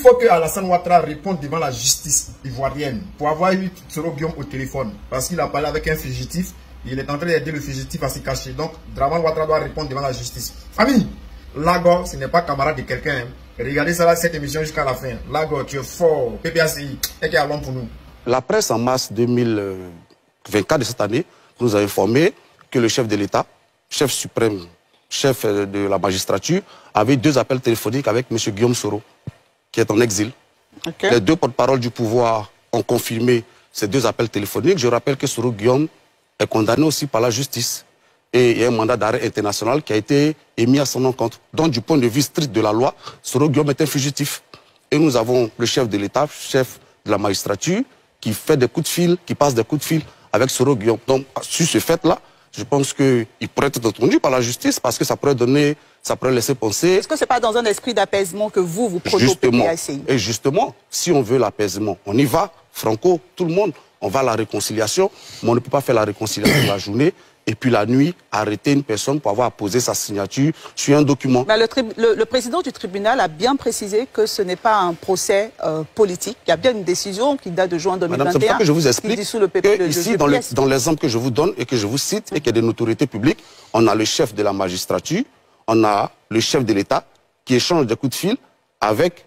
faut que Alassane Ouattara réponde devant la justice ivoirienne pour avoir eu Soro Guillaume au téléphone. Parce qu'il a parlé avec un fugitif. Il est en train d'aider le fugitif à se cacher. Donc, Draman Ouattara doit répondre devant la justice. Amis, Lago, ce n'est pas camarade de quelqu'un. Hein. Regardez ça là, cette émission jusqu'à la fin. Lago, tu es fort. PPACI, et qui est bon pour nous. La presse en mars 2024 de cette année nous a informé que le chef de l'État, chef suprême, chef de la magistrature, avait 2 appels téléphoniques avec M. Guillaume Soro, qui est en exil. Okay. Les 2 porte-parole du pouvoir ont confirmé ces 2 appels téléphoniques. Je rappelle que Soro Guillaume est condamné aussi par la justice. Et il y a un mandat d'arrêt international qui a été émis à son encontre. Donc, du point de vue strict de la loi, Soro Guillaume est un fugitif. Et nous avons le chef de l'État, chef de la magistrature, qui fait des coups de fil, qui passe des coups de fil avec Soro Guillaume. Donc, sur ce fait-là, je pense qu'il pourrait être entendu par la justice parce que ça pourrait donner, ça pourrait laisser penser... Est-ce que ce n'est pas dans un esprit d'apaisement que vous prenez au PPACI? Et justement, si on veut l'apaisement, on y va, franco, tout le monde, on va à la réconciliation, mais on ne peut pas faire la réconciliation la journée et puis la nuit, arrêter une personne pour avoir posé sa signature sur un document. Mais le président du tribunal a bien précisé que ce n'est pas un procès politique. Il y a bien une décision qui date de juin 2021. Madame, c'est pour ça que je vous explique que ici, dans l'exemple que je vous donne et que je vous cite, et qu'il y a des autorités publiques, on a le chef de la magistrature, on a le chef de l'État qui échange des coups de fil avec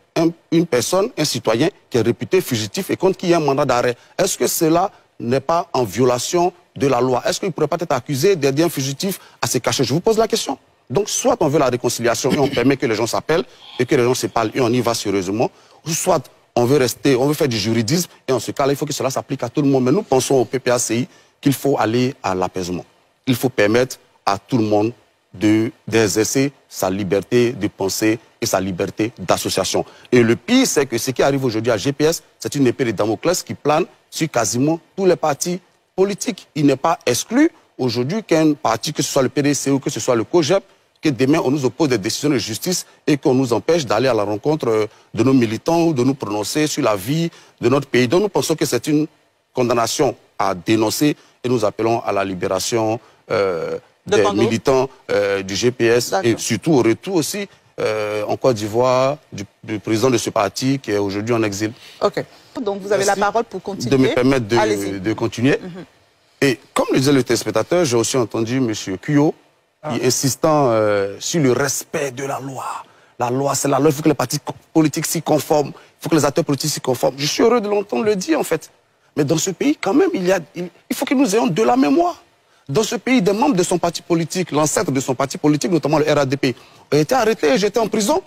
une personne, un citoyen qui est réputé fugitif et contre qui il y a un mandat d'arrêt. Est-ce que cela n'est pas en violation de la loi? Est-ce qu'il ne pourrait pas être accusé d'aider un fugitif à se cacher? Je vous pose la question. Donc, soit on veut la réconciliation et on permet que les gens s'appellent et que les gens se parlent et on y va sérieusement, ou soit on veut faire du juridisme et en ce cas-là, il faut que cela s'applique à tout le monde. Mais nous pensons au PPACI qu'il faut aller à l'apaisement. Il faut permettre à tout le monde d'exercer sa liberté de penser et sa liberté d'association. Et le pire, c'est que ce qui arrive aujourd'hui à GPS, c'est une épée de Damoclès qui plane sur quasiment tous les partis politiques. Il n'est pas exclu aujourd'hui qu'un parti, que ce soit le PDC ou que ce soit le COJEP, que demain on nous oppose des décisions de justice et qu'on nous empêche d'aller à la rencontre de nos militants ou de nous prononcer sur la vie de notre pays. Donc nous pensons que c'est une condamnation à dénoncer et nous appelons à la libération des militants du GPS et surtout au retour aussi en Côte d'Ivoire du président de ce parti qui est aujourd'hui en exil. Ok. Donc vous avez la parole pour continuer. De me permettre de continuer. Et comme le disait le téléspectateur, j'ai aussi entendu M. Kuyo insistant sur le respect de la loi. La loi, c'est la loi. Il faut que les partis politiques s'y conforment. Il faut que les acteurs politiques s'y conforment. Je suis heureux de l'entendre le dire, en fait. Mais dans ce pays, quand même, il faut que nous ayons de la mémoire. Dans ce pays, des membres de son parti politique, l'ancêtre de son parti politique, notamment le RADP, ont été arrêtés et j'étais en prison.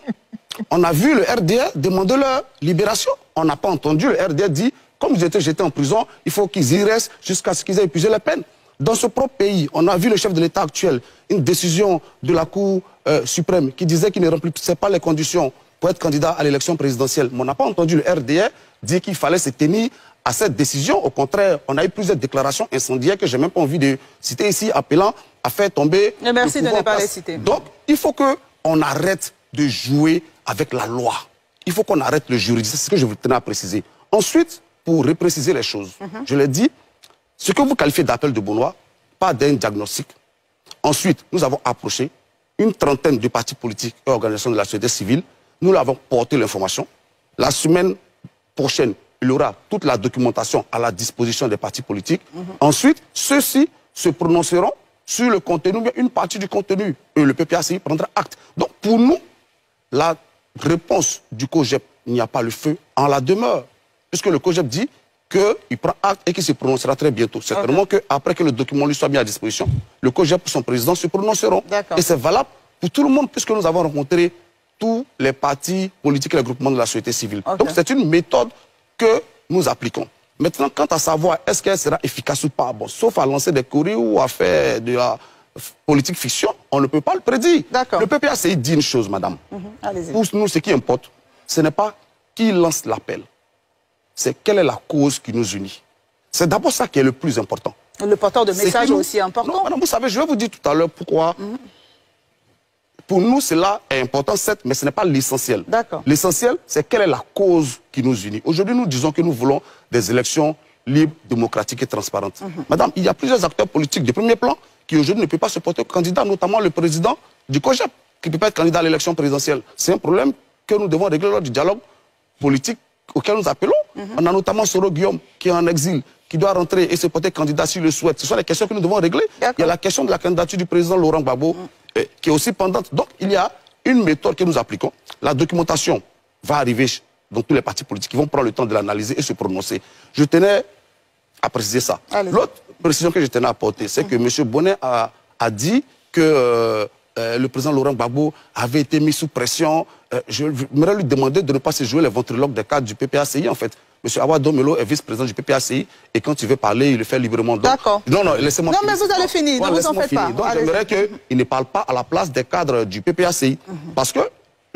On a vu le RDR demander leur libération. On n'a pas entendu le RDR dire, comme j'étais en prison, il faut qu'ils y restent jusqu'à ce qu'ils aient épuisé la peine. Dans ce propre pays, on a vu le chef de l'État actuel, une décision de la Cour suprême qui disait qu'il ne remplissait pas les conditions pour être candidat à l'élection présidentielle. Mais on n'a pas entendu le RDR dire qu'il fallait se tenir à cette décision. Au contraire, on a eu plusieurs déclarations incendiaires que je n'ai même pas envie de citer ici, appelant à faire tomber... Mais merci de ne pas les citer. Donc, il faut qu'on arrête de jouer avec la loi. Il faut qu'on arrête le juridisme. C'est ce que je vous tenais à préciser. Ensuite, pour repréciser les choses, je l'ai dit, ce que vous qualifiez d'appel de Benoît, pas d'un diagnostic. Ensuite, nous avons approché une trentaine de partis politiques et organisations de la société civile. Nous leur avons porté l'information. La semaine prochaine, il y aura toute la documentation à la disposition des partis politiques. Ensuite, ceux-ci se prononceront sur le contenu, mais une partie du contenu. Et le PPACI prendra acte. Donc, pour nous, la réponse du COJEP, il n'y a pas le feu en la demeure. Puisque le COJEP dit qu'il prend acte et qu'il se prononcera très bientôt. Certainement qu'après que le document lui soit mis à disposition, le COJEP et son président se prononceront. Et c'est valable pour tout le monde, puisque nous avons rencontré tous les partis politiques et les groupements de la société civile. Donc c'est une méthode que nous appliquons. Maintenant, quant à savoir est-ce qu'elle sera efficace ou pas, bon, sauf à lancer des courriers ou à faire de la politique fiction, on ne peut pas le prédire. Le PPACI dit une chose, madame. Pour nous, ce qui importe, ce n'est pas qui lance l'appel. C'est quelle est la cause qui nous unit. C'est d'abord ça qui est le plus important. Le porteur de message est aussi important. Non, madame, vous savez, je vais vous dire tout à l'heure pourquoi. Pour nous, cela est important, certes, mais ce n'est pas l'essentiel. L'essentiel, c'est quelle est la cause qui nous unit. Aujourd'hui, nous disons que nous voulons des élections libres, démocratiques et transparentes. Madame, il y a plusieurs acteurs politiques de premier plan qui aujourd'hui ne peuvent pas se porter candidat, notamment le président du COJEP, qui ne peut pas être candidat à l'élection présidentielle. C'est un problème que nous devons régler lors du dialogue politiques auxquels nous appelons. On a notamment Soro Guillaume, qui est en exil, qui doit rentrer et se porter candidat s'il le souhaite. Ce sont les questions que nous devons régler. Il y a la question de la candidature du président Laurent Gbagbo, qui est aussi pendante. Donc, il y a une méthode que nous appliquons. La documentation va arriver dans tous les partis politiques. Ils vont prendre le temps de l'analyser et se prononcer. Je tenais à préciser ça. L'autre précision que je tenais à apporter, c'est que M. Bonnet a dit que le président Laurent Gbagbo avait été mis sous pression. Je voudrais lui demander de ne pas se jouer les ventriloques des cadres du PPACI, en fait. M. Awa Domelo est vice-président du PPACI et quand il veut parler, il le fait librement. D'accord. Non, laissez-moi finir. Non, mais vous allez finir, ne vous en faites pas. Donc, j'aimerais qu'il ne parle pas à la place des cadres du PPACI. Parce que,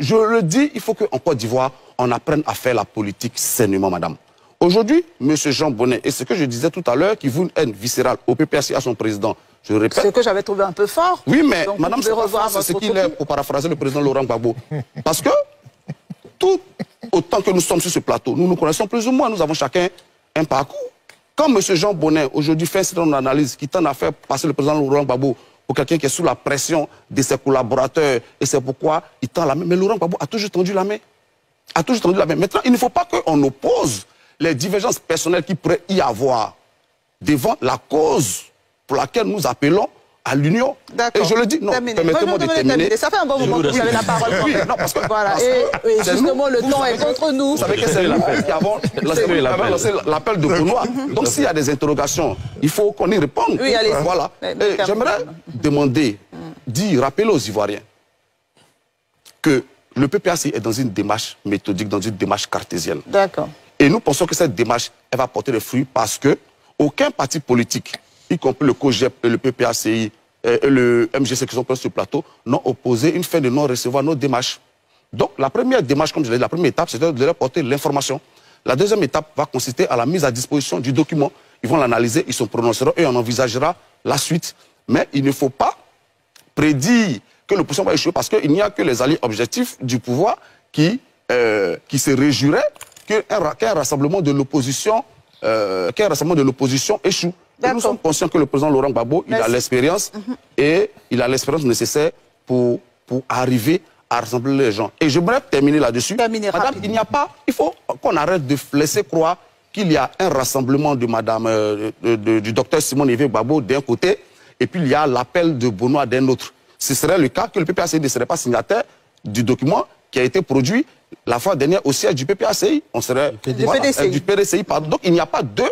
je le dis, il faut qu'en Côte d'Ivoire, on apprenne à faire la politique sainement, madame. Aujourd'hui, M. Jean Bonnet, et ce que je disais tout à l'heure, qui voue une haine viscérale au PPACI à son président, je répète. Ce que j'avais trouvé un peu fort. Oui, mais donc, madame, c'est ce qu'il est, pour paraphraser le président Laurent Gbagbo. Parce que, tout autant que nous sommes sur ce plateau, nous nous connaissons plus ou moins, nous avons chacun un parcours. Quand M. Jean Bonnet, aujourd'hui, fait une analyse qui tend à faire passer le président Laurent Gbagbo pour quelqu'un qui est sous la pression de ses collaborateurs, et c'est pourquoi il tend la main. Mais Laurent Gbagbo a toujours tendu la main. A toujours tendu la main. Maintenant, il ne faut pas qu'on oppose les divergences personnelles qui pourraient y avoir devant la cause pour laquelle nous appelons à l'union. Et je le dis, non, permettez-moi de terminer. Ça fait un bon moment que vous avez la parole. Oui, non, parce que, voilà. Et justement, le temps est contre nous. Vous savez que c'est nous qui avons lancé l'appel de Benoît. Donc s'il y a des interrogations, il faut qu'on y réponde. Oui, allez. Voilà. J'aimerais demander, rappeler aux Ivoiriens que le PPACI est dans une démarche méthodique, dans une démarche cartésienne. D'accord. Et nous pensons que cette démarche, elle va porter des fruits parce que aucun parti politique, y compris le COGEP et le PPACI et le MGC qui sont présents sur le plateau, n'ont opposé une fin de non-recevoir nos démarches. Donc la première démarche, comme je l'ai dit, la première étape, c'est de leur porter l'information. La deuxième étape va consister à la mise à disposition du document. Ils vont l'analyser, ils se prononceront et on envisagera la suite. Mais il ne faut pas prédire que l'opposition va échouer parce qu'il n'y a que les alliés objectifs du pouvoir qui se réjouiraient qu'un rassemblement de l'opposition échoue. Nous sommes conscients que le président Laurent Gbagbo, il a l'expérience et il a l'expérience nécessaire pour arriver à rassembler les gens. Et j'aimerais terminer là-dessus. Madame, il faut qu'on arrête de laisser croire qu'il y a un rassemblement de madame, du docteur Simone Yves Gbagbo d'un côté, et puis il y a l'appel de Benoît d'un autre. Ce serait le cas que le PPACI ne serait pas signataire du document qui a été produit la fois dernière au siège du PPACI. On serait du PDCI, pardon. Donc il n'y a pas deux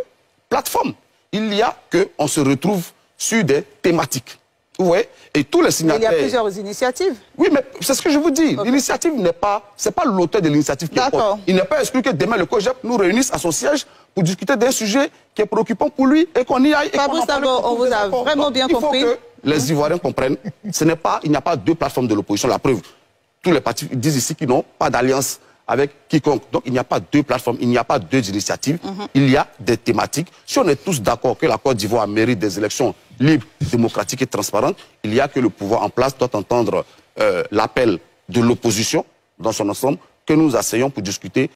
plateformes. Il y a qu'on se retrouve sur des thématiques. Vous voyez? Et tous les signataires... Il y a plusieurs initiatives. Oui, mais c'est ce que je vous dis. L'initiative n'est pas... C'est pas l'auteur de l'initiative qui est porte. Il n'est pas exclu que demain le COGEP nous réunisse à son siège pour discuter d'un sujet qui est préoccupant pour lui et qu'on y aille. Fabrice Tango, on vous a vraiment bien compris. Il faut que les Ivoiriens comprennent. Il n'y a pas deux plateformes de l'opposition. La preuve, tous les partis disent ici qu'ils n'ont pas d'alliance avec quiconque. Donc il n'y a pas deux plateformes, il n'y a pas deux initiatives, il y a des thématiques. Si on est tous d'accord que la Côte d'Ivoire mérite des élections libres, démocratiques et transparentes, il y a que le pouvoir en place doit entendre l'appel de l'opposition dans son ensemble, que nous asseyons pour discuter